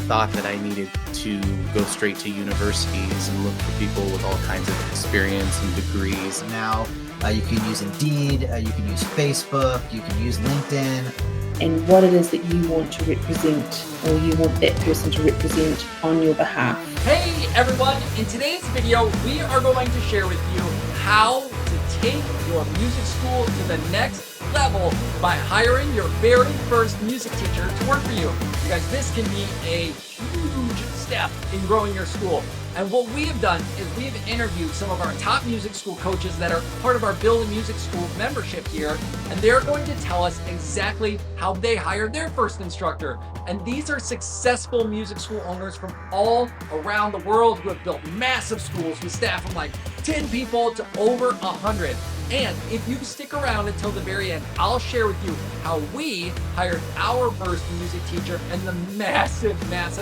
thought that I needed to go straight to universities and look for people with all kinds of experience and degrees. Now you can use Indeed, you can use Facebook, you can use LinkedIn. And what it is that you want to represent, or you want that person to represent on your behalf. Hey everyone, in today's video we are going to share with you how to take your music school to the next level by hiring your very first music teacher to work for you. You guys, this can be a huge step in growing your school. And what we have done is we've interviewed some of our top music school coaches that are part of our Build a Music School membership here, and they're going to tell us exactly how they hired their first instructor. And these are successful music school owners from all around the world who have built massive schools with staff from like 10 people to over 100. And if you stick around until the very end, I'll share with you how we hired our first music teacher and the massive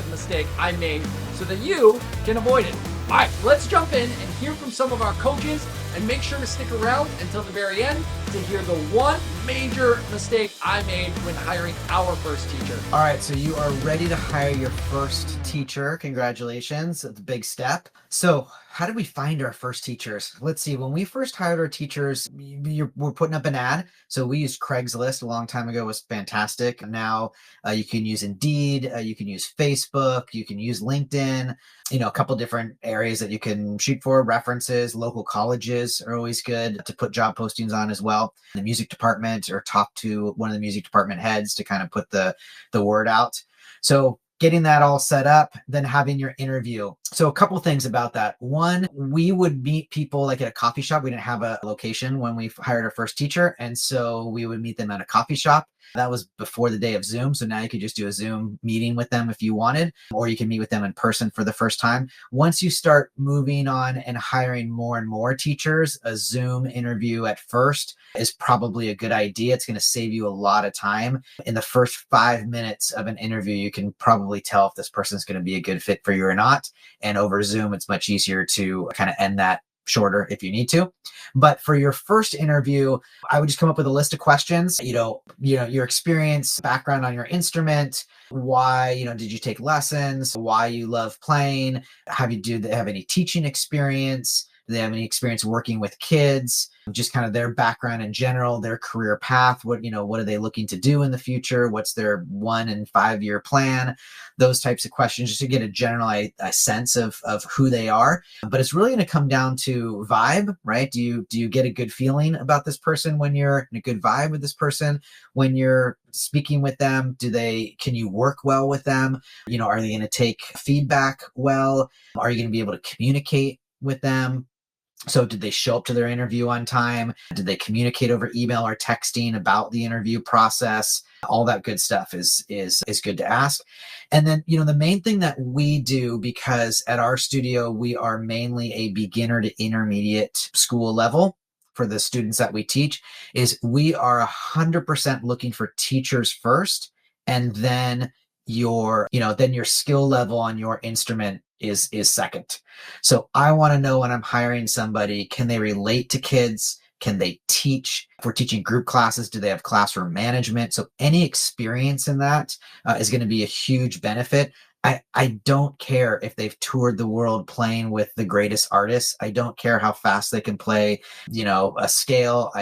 mistake I made so that you can avoid it. All right, let's jump in and hear from some of our coaches, and make sure to stick around until the very end to hear the one major mistake I made when hiring our first teacher. All right, so you are ready to hire your first teacher. Congratulations, that's a big step. So how did we find our first teachers? Let's see, when we first hired our teachers, we're putting up an ad. So we used Craigslist a long time ago. It was fantastic. Now you can use Indeed, you can use Facebook, you can use LinkedIn, a couple different areas that you can shoot for. References, local colleges are always good to put job postings on as well. The music department, or talk to one of the music department heads to kind of put the word out. So getting that all set up, then having your interview. So a couple things about that. One, we would meet people like at a coffee shop. We didn't have a location when we hired our first teacher. And so we would meet them at a coffee shop. That was before the day of Zoom. So now you could just do a Zoom meeting with them if you wanted, or you can meet with them in person for the first time. Once you start moving on and hiring more and more teachers, a Zoom interview at first is probably a good idea. It's going to save you a lot of time. In the first 5 minutes of an interview, you can probably tell if this person's going to be a good fit for you or not. And over Zoom, it's much easier to kind of end that shorter if you need to. But for your first interview, I would just come up with a list of questions, your experience, background on your instrument, why, did you take lessons, why you love playing, have any teaching experience, do they have any experience working with kids, just kind of their background in general, their career path, what are they looking to do in the future, what's their 1 and 5 year plan, those types of questions, just to get a general sense of who they are. But it's really going to come down to vibe, right? Do you get a good feeling about this person when you're in a good vibe with this person when you're speaking with them? Can you work well with them? Are they going to take feedback well? Are you going to be able to communicate with them? So did they show up to their interview on time? Did they communicate over email or texting about the interview process? All that good stuff is good to ask. And then, the main thing that we do, because at our studio, we are mainly a beginner to intermediate school level for the students that we teach, is we are 100% looking for teachers first. And then your skill level on your instrument is second. So I want to know when I'm hiring somebody, can they relate to kids? Can they teach? If we're teaching group classes, do they have classroom management? So any experience in that is going to be a huge benefit. I don't care if they've toured the world playing with the greatest artists. I don't care how fast they can play, a scale.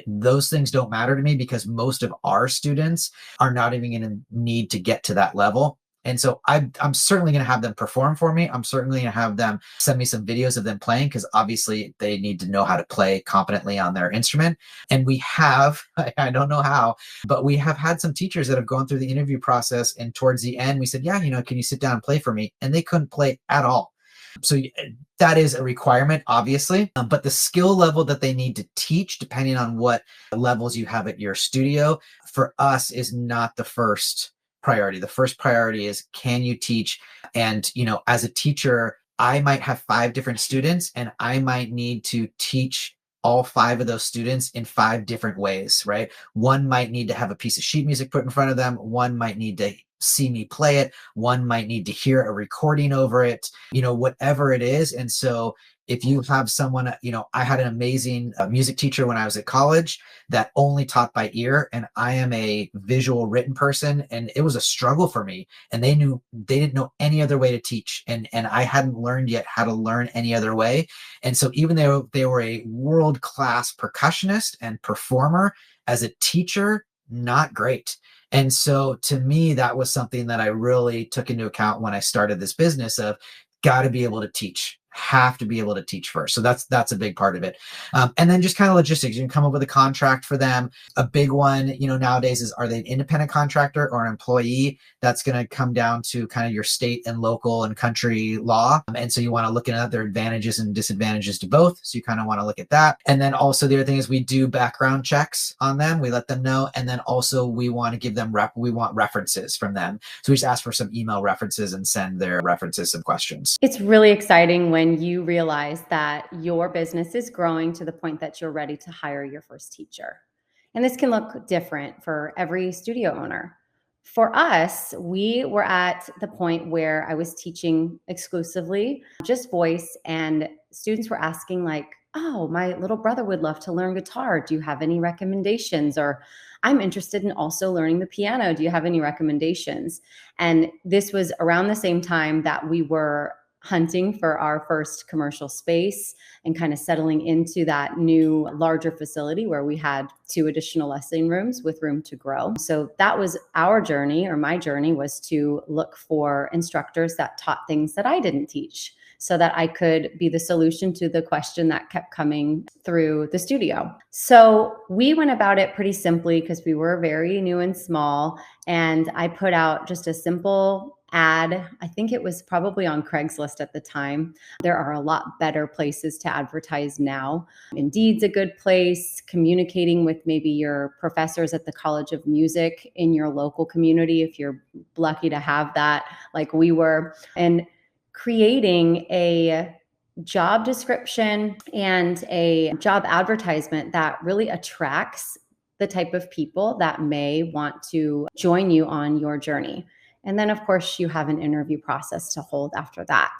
Those things don't matter to me, because most of our students are not even going to need to get to that level. And so I'm certainly going to have them perform for me. I'm certainly going to have them send me some videos of them playing, because obviously they need to know how to play competently on their instrument. And we have, I don't know how, but we have had some teachers that have gone through the interview process, and towards the end we said, yeah, can you sit down and play for me? And they couldn't play at all. So that is a requirement, obviously, but the skill level that they need to teach, depending on what levels you have at your studio, for us is not the first priority. The first priority is, can you teach? And, as a teacher, I might have 5 different students, and I might need to teach all 5 of those students in 5 different ways, right? One might need to have a piece of sheet music put in front of them. One might need to see me play it. One might need to hear a recording over it, whatever it is. And so if you have someone, I had an amazing music teacher when I was at college that only taught by ear, and I am a visual written person, and it was a struggle for me. And they didn't know any other way to teach, and I hadn't learned yet how to learn any other way. And so even though they were a world-class percussionist and performer, as a teacher, not great. And so to me, that was something that I really took into account when I started this business of got to be able to teach. Have to be able to teach first. So that's a big part of it. And then just kind of logistics. You can come up with a contract for them. A big one, nowadays is, are they an independent contractor or an employee? That's going to come down to kind of your state and local and country law. And so you want to look at their advantages and disadvantages to both. So you kind of want to look at that. And then also the other thing is we do background checks on them. We let them know. And then also we want to give them we want references from them. So we just ask for some email references and send their references some questions. It's really exciting when you realize that your business is growing to the point that you're ready to hire your first teacher. And this can look different for every studio owner. For us, we were at the point where I was teaching exclusively just voice, and students were asking like, oh, my little brother would love to learn guitar. Do you have any recommendations? Or I'm interested in also learning the piano. Do you have any recommendations? And this was around the same time that we were hunting for our first commercial space and kind of settling into that new larger facility where we had 2 additional lesson rooms with room to grow. So that was our journey, or my journey, was to look for instructors that taught things that I didn't teach, so that I could be the solution to the question that kept coming through the studio. So we went about it pretty simply because we were very new and small, and I put out just a simple ad. I think it was probably on Craigslist at the time. There are a lot better places to advertise now. Indeed's a good place. Communicating with maybe your professors at the College of Music in your local community, if you're lucky to have that, like we were, and creating a job description and a job advertisement that really attracts the type of people that may want to join you on your journey. And then, of course, you have an interview process to hold after that.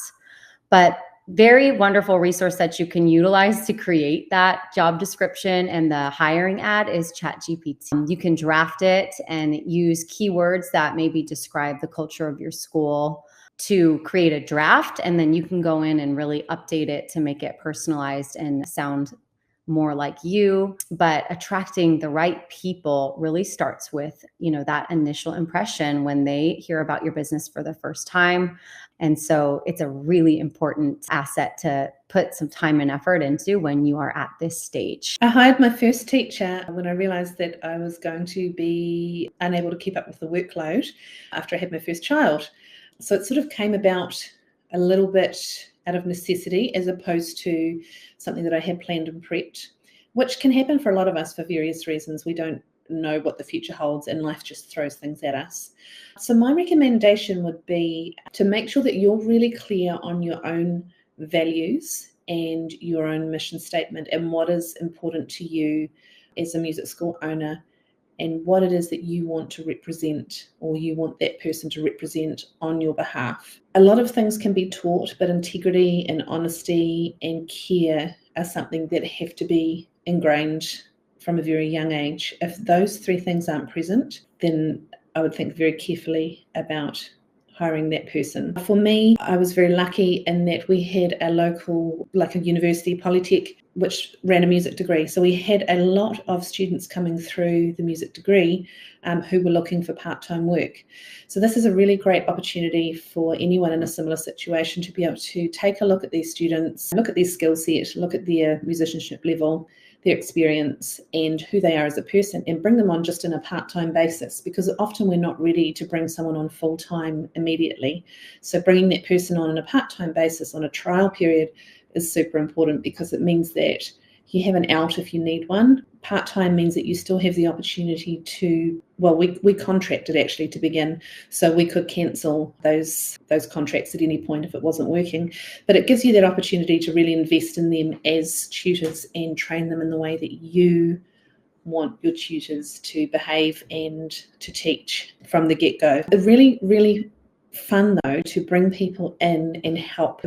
But very wonderful resource that you can utilize to create that job description and the hiring ad is ChatGPT. You can draft it and use keywords that maybe describe the culture of your school to create a draft. And then you can go in and really update it to make it personalized and sound more like you. But attracting the right people really starts with, that initial impression when they hear about your business for the first time. And so it's a really important asset to put some time and effort into when you are at this stage. I hired my first teacher when I realized that I was going to be unable to keep up with the workload after I had my first child. So it sort of came about a little bit out of necessity as opposed to something that I had planned and prepped, which can happen for a lot of us for various reasons. We don't know what the future holds and life just throws things at us. So my recommendation would be to make sure that you're really clear on your own values and your own mission statement and what is important to you as a music school owner and what it is that you want to represent or you want that person to represent on your behalf. A lot of things can be taught, but integrity and honesty and care are something that have to be ingrained from a very young age. If those 3 things aren't present, then I would think very carefully about hiring that person. For me, I was very lucky in that we had a local, like a university, Polytech, which ran a music degree. So we had a lot of students coming through the music degree who were looking for part-time work. So this is a really great opportunity for anyone in a similar situation to be able to take a look at these students, look at their skill set, look at their musicianship level, their experience and who they are as a person, and bring them on just in a part-time basis, because often we're not ready to bring someone on full-time immediately. So bringing that person on a part-time basis on a trial period is super important, because it means that you have an out if you need one. Part-time means that you still have the opportunity to, well, we contracted actually to begin, so we could cancel those contracts at any point if it wasn't working. But it gives you that opportunity to really invest in them as tutors and train them in the way that you want your tutors to behave and to teach from the get-go. Really, really fun though to bring people in and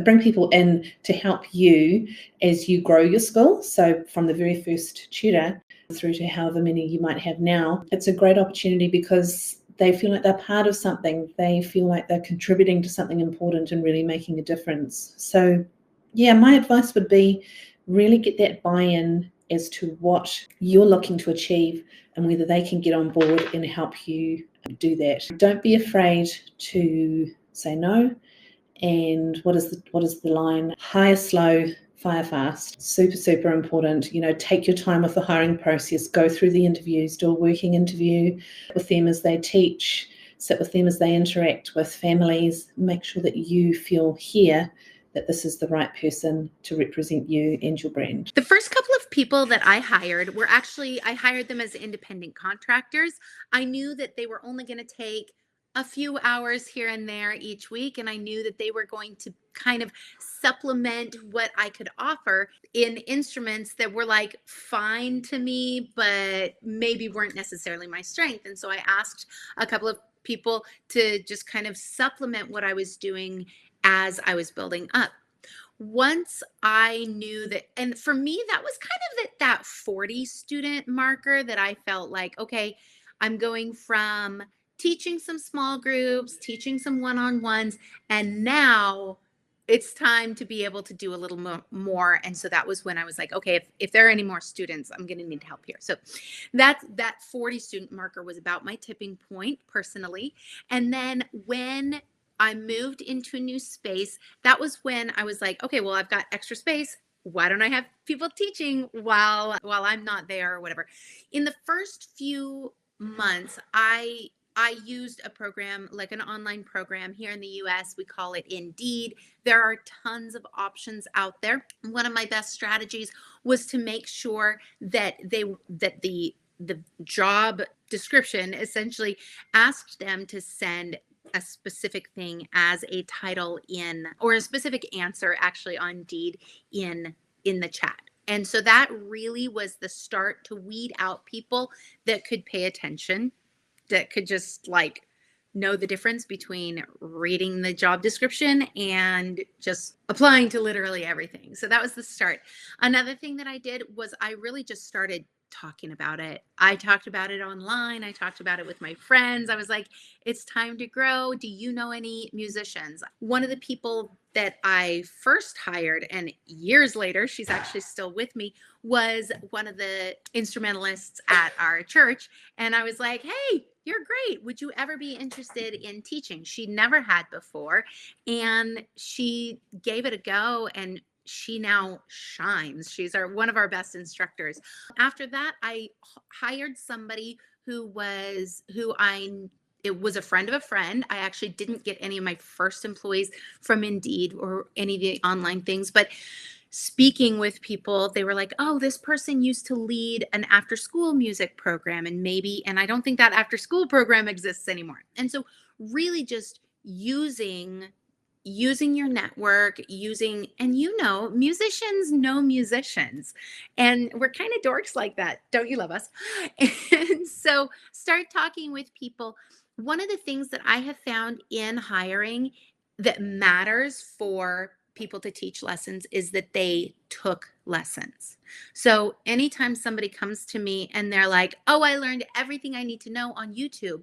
bring people in to help you as you grow your school. So from the very first tutor through to however many you might have now, it's a great opportunity because they feel like they're part of something. They feel like they're contributing to something important and really making a difference. So yeah, my advice would be really get that buy-in as to what you're looking to achieve and whether they can get on board and help you do that. Don't be afraid to say no. And what is the line? Hire slow, fire fast. Super, super important. Take your time with the hiring process. Go through the interviews, do a working interview with them as they teach, sit with them as they interact with families. Make sure that you feel here that this is the right person to represent you and your brand. The first couple of people that I hired were I hired them as independent contractors. I knew that they were only going to take a few hours here and there each week, and I knew that they were going to kind of supplement what I could offer in instruments that were like fine to me, but maybe weren't necessarily my strength. And so I asked a couple of people to just kind of supplement what I was doing as I was building up. Once I knew that, and for me, that was kind of at that 40 student marker that I felt like, okay, I'm going from teaching some small groups, teaching some one-on-ones, and now it's time to be able to do a little more. And so that was when I was like, okay, if there are any more students, I'm going to need help here. So that 40 student marker was about my tipping point personally. And then when I moved into a new space, that was when I was like, okay, well, I've got extra space. Why don't I have people teaching while I'm not there or whatever? In the first few months, I used a program, like an online program here in the US. We call it Indeed. There are tons of options out there. One of my best strategies was to make sure that the job description essentially asked them to send a specific thing as a title or a specific answer actually on Indeed in the chat. And so that really was the start to weed out people that could pay attention, that could just like know the difference between reading the job description and just applying to literally everything. So that was the start. Another thing that I did was I really just started talking about it. I talked about it online. I talked about it with my friends. I was like, it's time to grow. Do you know any musicians? One of the people that I first hired, and years later, she's actually still with me, was one of the instrumentalists at our church. And I was like, hey, you're great. Would you ever be interested in teaching? She never had before. And she gave it a go, and she now shines. She's one of our best instructors. After that, I hired somebody it was a friend of a friend. I actually didn't get any of my first employees from Indeed or any of the online things, but speaking with people, they were like, oh, this person used to lead an after-school music program, and I don't think that after-school program exists anymore. And so really just using your network, and musicians know musicians, and we're kind of dorks like that. Don't you love us? And so start talking with people. One of the things that I have found in hiring that matters for people to teach lessons is that they took lessons. So anytime somebody comes to me and they're like, oh, I learned everything I need to know on YouTube,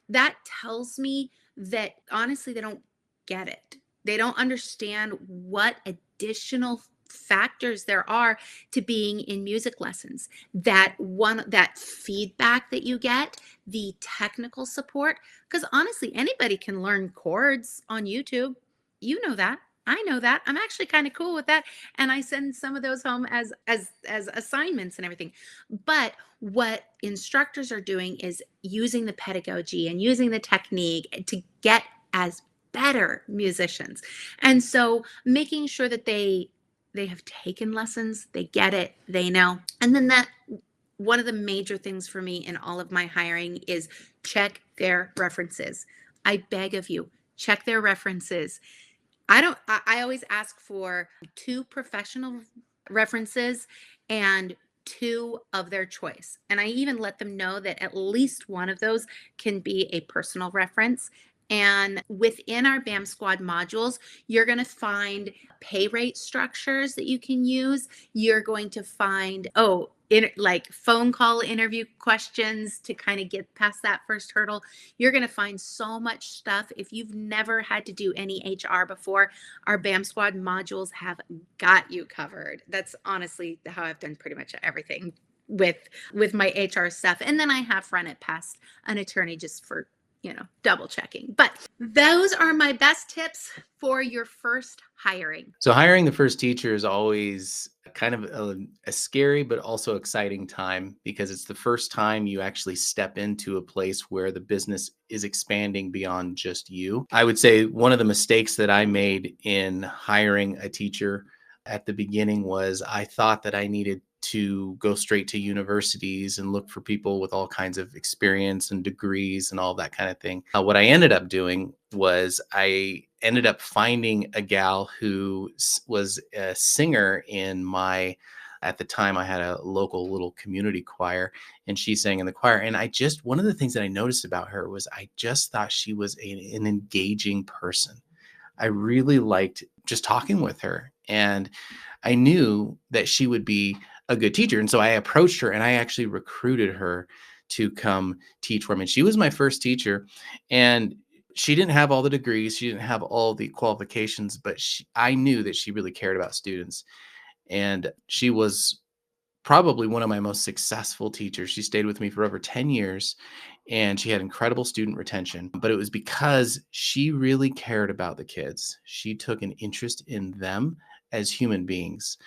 that tells me that honestly, they don't get it. They don't understand what additional factors there are to being in music lessons. That feedback that you get, the technical support, because honestly, anybody can learn chords on YouTube. You know that. I know that. I'm actually kind of cool with that. And I send some of those home as assignments and everything. But what instructors are doing is using the pedagogy and using the technique to get as better musicians. And so making sure that they have taken lessons, they get it, they know. And then one of the major things for me in all of my hiring is check their references. I beg of you, check their references. I always ask for 2 professional references and 2 of their choice. And I even let them know that at least one of those can be a personal reference. And within our BAM Squad modules, you're going to find pay rate structures that you can use. You're going to find, like phone call interview questions to kind of get past that first hurdle. You're going to find so much stuff. If you've never had to do any HR before, our BAM Squad modules have got you covered. That's honestly how I've done pretty much everything with my HR stuff. And then I have run it past an attorney just for double checking. But those are my best tips for your first hiring. So hiring the first teacher is always kind of a scary but also exciting time, because it's the first time you actually step into a place where the business is expanding beyond just you. I would say one of the mistakes that I made in hiring a teacher at the beginning was I thought that I needed to go straight to universities and look for people with all kinds of experience and degrees and all that kind of thing. What I ended up doing was I ended up finding a gal who was a singer in at the time I had a local little community choir, and she sang in the choir. And one of the things that I noticed about her was I just thought she was an engaging person. I really liked just talking with her, and I knew that she would be a good teacher. And so I approached her and I actually recruited her to come teach for me. She was my first teacher, and she didn't have all the degrees. She didn't have all the qualifications, but I knew that she really cared about students. And she was probably one of my most successful teachers. She stayed with me for over 10 years, and she had incredible student retention. But it was because she really cared about the kids. She took an interest in them as human beings.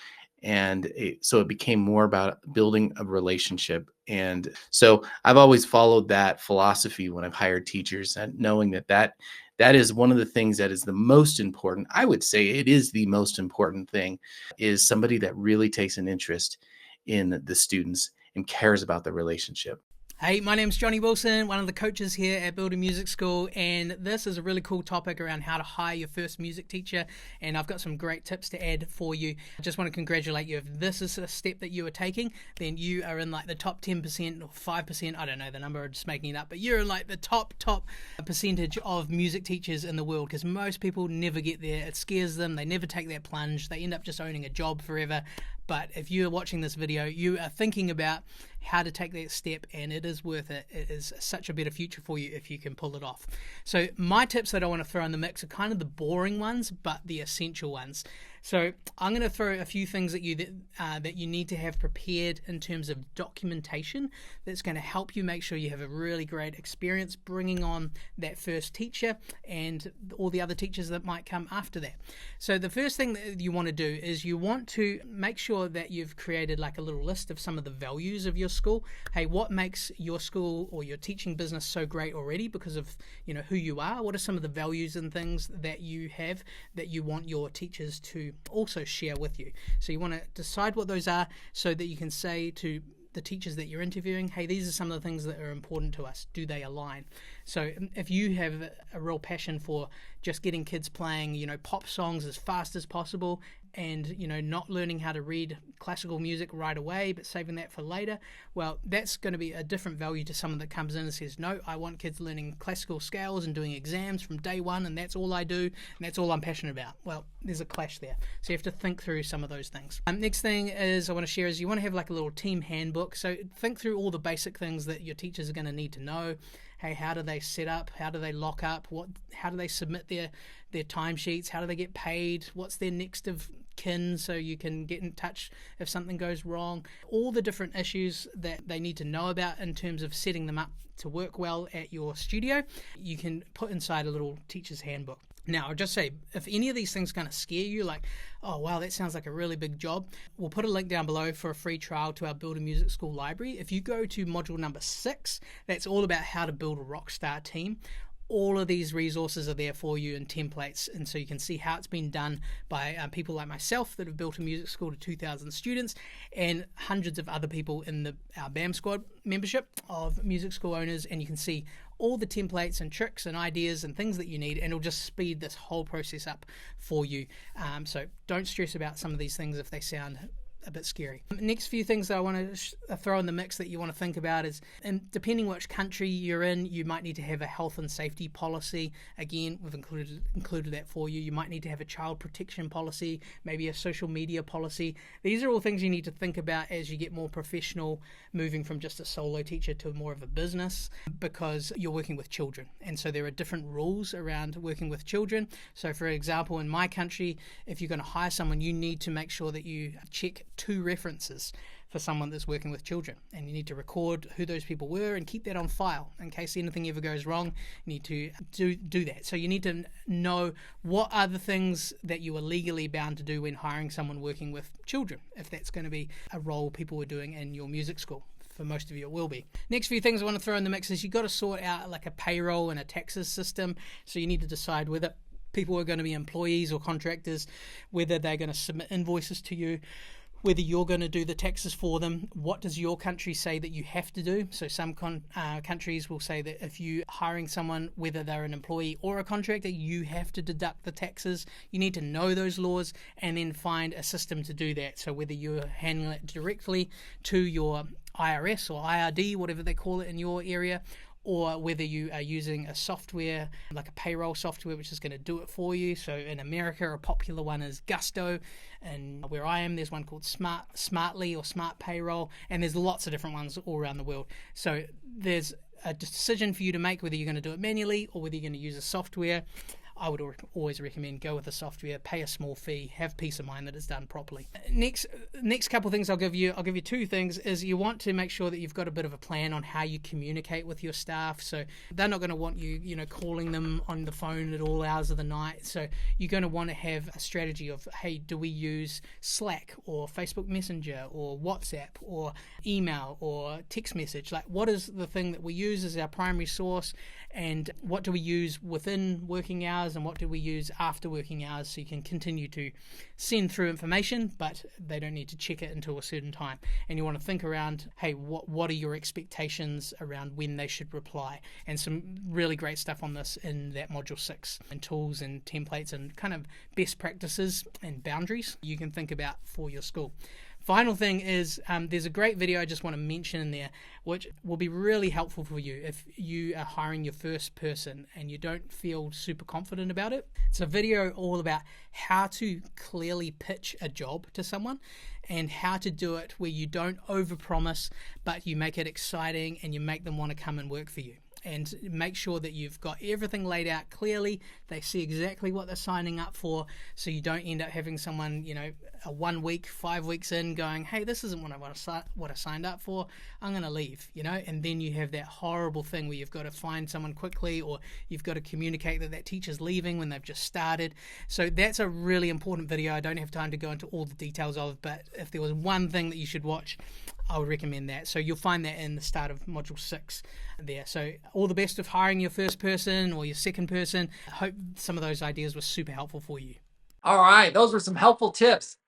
And so it became more about building a relationship. And so I've always followed that philosophy when I've hired teachers, and knowing that is one of the things that is the most important. I would say it is the most important thing, is somebody that really takes an interest in the students and cares about the relationship. Hey, my name's Johnny Wilson, one of the coaches here at Builder Music School, and this is a really cool topic around how to hire your first music teacher, and I've got some great tips to add for you. I just want to congratulate you. If this is a step that you are taking, then you are in like the top 10% or 5%, I don't know the number, I'm just making it up, but you're in like the top percentage of music teachers in the world, because most people never get there. It scares them. They never take that plunge. They end up just owning a job forever. But if you're watching this video, you are thinking about how to take that step, and it is worth it. It is such a better future for you if you can pull it off. So my tips that I want to throw in the mix are kind of the boring ones, but the essential ones. So I'm going to throw a few things at you that you need to have prepared in terms of documentation that's going to help you make sure you have a really great experience bringing on that first teacher and all the other teachers that might come after that. So the first thing that you want to do is you want to make sure that you've created like a little list of some of the values of your school. Hey, what makes your school or your teaching business so great already because of who you are? What are some of the values and things that you have that you want your teachers to also share with you? So you want to decide what those are so that you can say to the teachers that you're interviewing, hey, these are some of the things that are important to us. Do they align? So if you have a real passion for just getting kids playing, pop songs as fast as possible and, not learning how to read classical music right away, but saving that for later, well, that's going to be a different value to someone that comes in and says, no, I want kids learning classical scales and doing exams from day one, and that's all I do, and that's all I'm passionate about. Well, there's a clash there. So you have to think through some of those things. Next thing is I want to share is you want to have like a little team handbook. So think through all the basic things that your teachers are going to need to know. Hey, how do they set up? How do they lock up? How do they submit their timesheets? How do they get paid? What's their next of kin so you can get in touch if something goes wrong? All the different issues that they need to know about in terms of setting them up to work well at your studio, you can put inside a little teacher's handbook. Now, I'll just say, if any of these things kind of scare you, like, oh, wow, that sounds like a really big job, we'll put a link down below for a free trial to our Builder Music School library. If you go to module number 6, that's all about how to build a rock star team. All of these resources are there for you in templates, and so you can see how it's been done by people like myself that have built a music school to 2,000 students and hundreds of other people in our BAM Squad membership of music school owners, and you can see all the templates and tricks and ideas and things that you need, and it'll just speed this whole process up for you. So don't stress about some of these things if they sound a bit scary. Next few things that I want to throw in the mix that you want to think about is, and depending which country you're in, you might need to have a health and safety policy. Again, we've included that for you. You might need to have a child protection policy, maybe a social media policy. These are all things you need to think about as you get more professional, moving from just a solo teacher to more of a business, because you're working with children. And so there are different rules around working with children. So for example, in my country, if you're going to hire someone, you need to make sure that you check 2 references for someone that's working with children, and you need to record who those people were and keep that on file in case anything ever goes wrong. You need to do that. So you need to know what are the things that you are legally bound to do when hiring someone working with children, if that's going to be a role people were doing in your music school. For most of you it will be. Next few things I want to throw in the mix is you've got to sort out like a payroll and a taxes system. So you need to decide whether people are going to be employees or contractors, whether they're going to submit invoices to you, whether you're going to do the taxes for them. What does your country say that you have to do? So some countries will say that if you're hiring someone, whether they're an employee or a contractor, you have to deduct the taxes. You need to know those laws and then find a system to do that. So whether you're handling it directly to your IRS or IRD, whatever they call it in your area, or whether you are using a software like a payroll software which is going to do it for you. So in America, a popular one is Gusto, and where I am there's one called Smartly or Smart Payroll, and there's lots of different ones all around the world. So there's a decision for you to make whether you're going to do it manually or whether you're going to use a software. I would always recommend go with the software, pay a small fee, have peace of mind that it's done properly. Next couple of things I'll give you 2 things is you want to make sure that you've got a bit of a plan on how you communicate with your staff. So they're not going to want you, calling them on the phone at all hours of the night. So you're going to want to have a strategy of, hey, do we use Slack or Facebook Messenger or WhatsApp or email or text message? Like, what is the thing that we use as our primary source, and what do we use within working hours and what do we use after working hours, so you can continue to send through information but they don't need to check it until a certain time. And you want to think around, hey, what are your expectations around when they should reply, and some really great stuff on this in that module 6, and tools and templates and kind of best practices and boundaries you can think about for your school. Final thing is there's a great video I just want to mention in there which will be really helpful for you if you are hiring your first person and you don't feel super confident about it. It's a video all about how to clearly pitch a job to someone and how to do it where you don't overpromise but you make it exciting and you make them want to come and work for you. And make sure that you've got everything laid out clearly. They see exactly what they're signing up for, so you don't end up having someone, a 1 week, 5 weeks in going, hey, this isn't what I signed up for, I'm going to leave, and then you have that horrible thing where you've got to find someone quickly, or you've got to communicate that teacher's leaving when they've just started. So that's a really important video. I don't have time to go into all the details of, but if there was one thing that you should watch, I would recommend that. So you'll find that in the start of module 6 there. So all the best of hiring your first person or your second person. I hope some of those ideas were super helpful for you. All right, those were some helpful tips.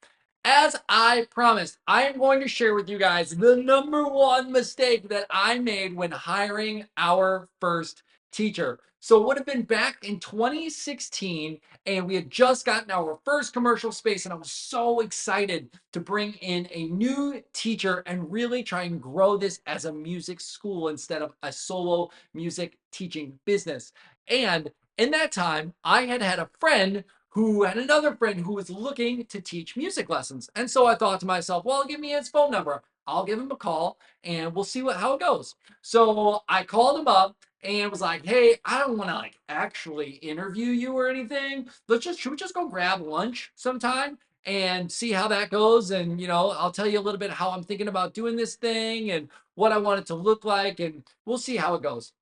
As I promised, I am going to share with you guys the number 1 mistake that I made when hiring our first teacher. So it would have been back in 2016, and we had just gotten our first commercial space, and I was so excited to bring in a new teacher and really try and grow this as a music school instead of a solo music teaching business. And in that time, I had a friend who had another friend who was looking to teach music lessons. And so I thought to myself, well, give me his phone number. I'll give him a call and we'll see how it goes. So I called him up and was like, hey, I don't want to actually interview you or anything. Should we just go grab lunch sometime and see how that goes? And, I'll tell you a little bit how I'm thinking about doing this thing and what I want it to look like, and we'll see how it goes.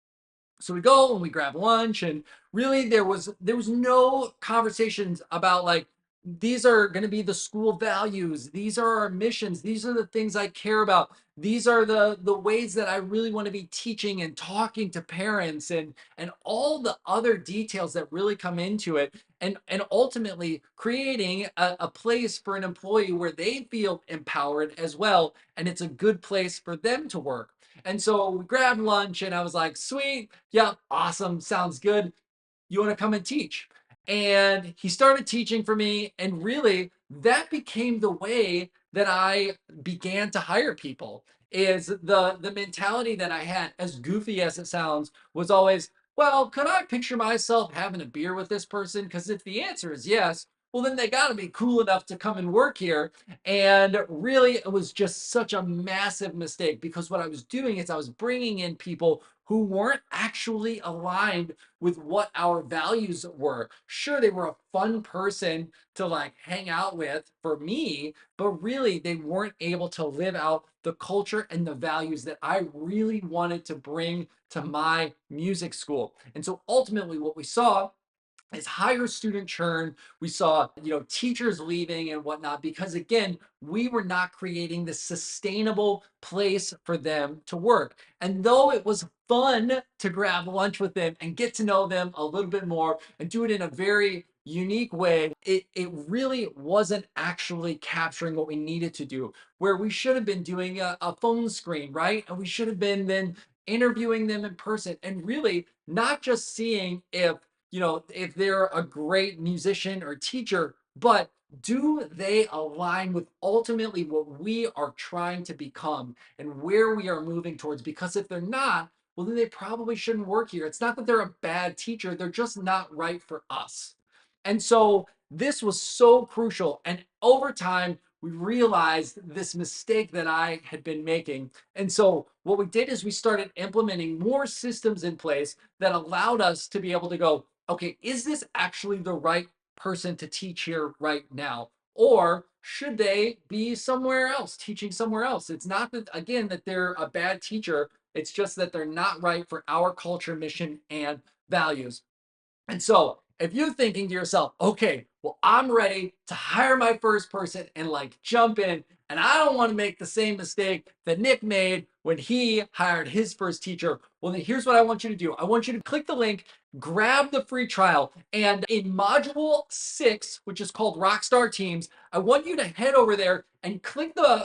So we go and we grab lunch, and really there was no conversations about these are going to be the school values. These are our missions. These are the things I care about. These are the ways that I really want to be teaching and talking to parents, and all the other details that really come into it, and ultimately creating a place for an employee where they feel empowered as well, and it's a good place for them to work. And so we grabbed lunch and I was like, sweet, yeah, awesome, sounds good. You want to come and teach? And he started teaching for me. And really, that became the way that I began to hire people. Is the mentality that I had, as goofy as it sounds, was always, well, could I picture myself having a beer with this person? Because if the answer is yes, well, then they got to be cool enough to come and work here. And really, it was just such a massive mistake, because what I was doing is I was bringing in people who weren't actually aligned with what our values were. Sure, they were a fun person to like hang out with for me, but really they weren't able to live out the culture and the values that I really wanted to bring to my music school. And so ultimately what we saw is higher student churn. We saw, teachers leaving and whatnot, because again, we were not creating the sustainable place for them to work. And though it was fun to grab lunch with them and get to know them a little bit more and do it in a very unique way, it really wasn't actually capturing what we needed to do, where we should have been doing a phone screen, right? And we should have been then interviewing them in person, and really not just seeing if they're a great musician or teacher, but do they align with ultimately what we are trying to become and where we are moving towards? Because if they're not, well, then they probably shouldn't work here. It's not that they're a bad teacher, they're just not right for us. And so this was so crucial. And over time, we realized this mistake that I had been making. And so what we did is we started implementing more systems in place that allowed us to be able to go, okay, is this actually the right person to teach here right now? Or should they be somewhere else, teaching somewhere else? It's not that, again, that they're a bad teacher. It's just that they're not right for our culture, mission, and values. And so if you're thinking to yourself, okay, well, I'm ready to hire my first person and like jump in, and I don't want to make the same mistake that Nick made when he hired his first teacher, well, then here's what I want you to do. I want you to click the link, grab the free trial, and in module 6, which is called Rockstar Teams, I want you to head over there and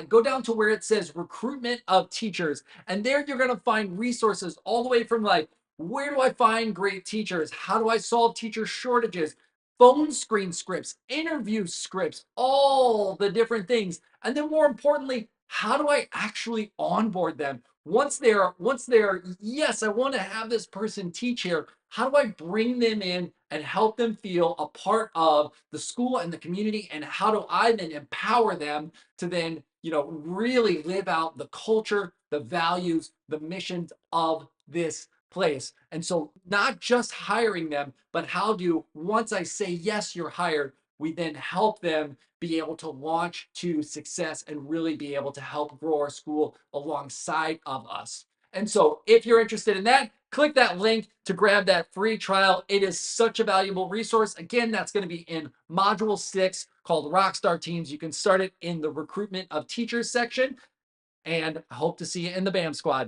go down to where it says recruitment of teachers. And there you're going to find resources all the way from like, where do I find great teachers? How do I solve teacher shortages? Phone screen scripts, interview scripts, all the different things. And then more importantly, how do I actually onboard them? Once they're, yes, I want to have this person teach here. How do I bring them in and help them feel a part of the school and the community? And how do I then empower them to then, really live out the culture, the values, the missions of this place? And so not just hiring them, but how do, once I say, yes, you're hired, we then help them be able to launch to success and really be able to help grow our school alongside of us. And so if you're interested in that, click that link to grab that free trial. It is such a valuable resource. Again, that's going to be in module 6 called Rockstar Teams. You can start it in the recruitment of teachers section, and I hope to see you in the BAM squad.